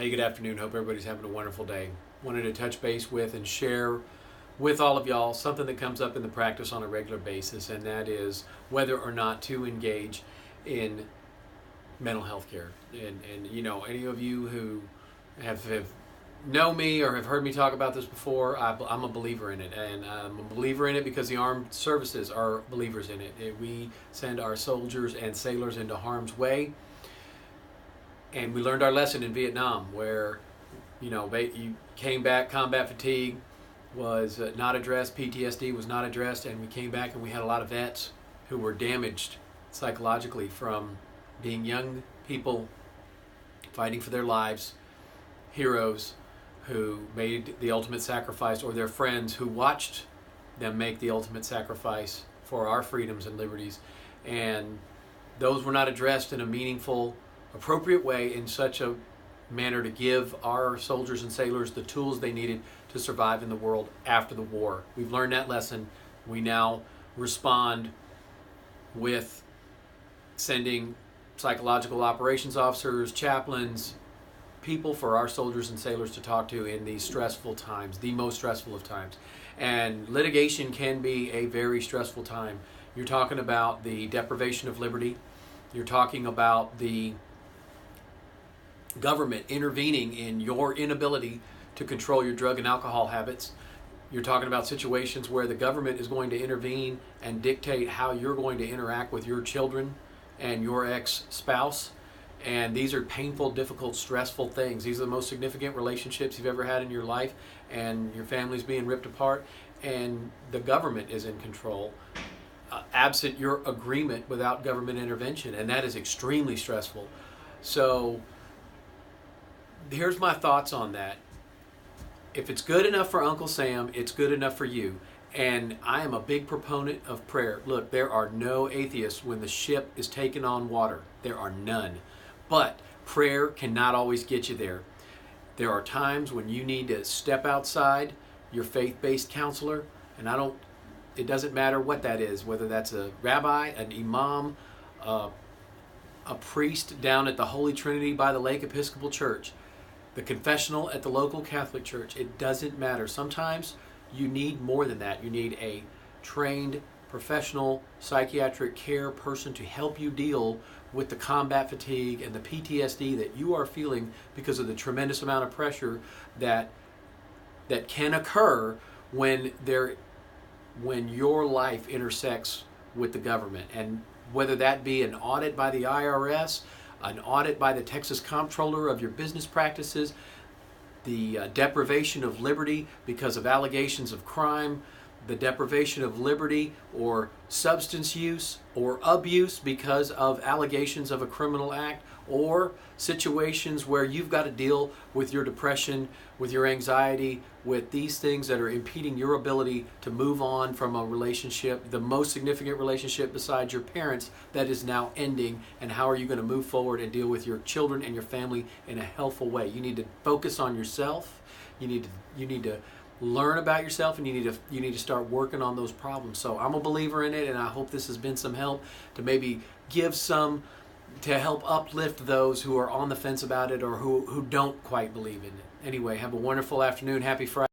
Hey, good afternoon. Hope everybody's having a wonderful day. Wanted to touch base with and share with all of y'all something that comes up in the practice on a regular basis, and that is whether or not to engage in mental health care. And you know, any of you who have know me or have heard me talk about this before, I'm a believer in it, and I'm a believer in it because the armed services are believers in it. We send our soldiers and sailors into harm's way. And we learned our lesson in Vietnam, where, you came back, combat fatigue was not addressed, PTSD was not addressed, and we came back and we had a lot of vets who were damaged psychologically from being young people fighting for their lives, heroes who made the ultimate sacrifice, or their friends who watched them make the ultimate sacrifice for our freedoms and liberties. And those were not addressed in a meaningful, appropriate way, in such a manner to give our soldiers and sailors the tools they needed to survive in the world after the war. We've learned that lesson. We now respond with sending psychological operations officers, chaplains, people for our soldiers and sailors to talk to in these stressful times, the most stressful of times. And litigation can be a very stressful time. You're talking about the deprivation of liberty. You're talking about the government intervening in your inability to control your drug and alcohol habits. You're talking about situations where the government is going to intervene and dictate how you're going to interact with your children and your ex-spouse. And these are painful, difficult, stressful things. These are the most significant relationships you've ever had in your life, and your family's being ripped apart, and the government is in control, absent your agreement, without government intervention, and that is extremely stressful. So here's my thoughts on that. If it's good enough for Uncle Sam, it's good enough for you. And I am a big proponent of prayer. Look, there are no atheists when the ship is taken on water. There are none. But prayer cannot always get you there. There are times when you need to step outside your faith-based counselor, and it doesn't matter what that is, whether that's a rabbi, an imam, a priest down at the Holy Trinity by the Lake Episcopal Church, the confessional at the local Catholic church. It doesn't matter. Sometimes you need more than that. You need a trained professional psychiatric care person to help you deal with the combat fatigue and the PTSD that you are feeling because of the tremendous amount of pressure that can occur when your life intersects with the government. And whether that be an audit by the IRS, an audit by the Texas Comptroller of your business practices, the deprivation of liberty because of allegations of crime, the deprivation of liberty or substance use or abuse because of allegations of a criminal act, or situations where you've got to deal with your depression, with your anxiety, with these things that are impeding your ability to move on from a relationship, the most significant relationship besides your parents, that is now ending. And how are you going to move forward and deal with your children and your family in a healthful way? You need to focus on yourself. You need to learn about yourself, and you need to start working on those problems. So I'm a believer in it, and I hope this has been some help to maybe to help uplift those who are on the fence about it, or who don't quite believe in it. Anyway, have a wonderful afternoon. Happy Friday.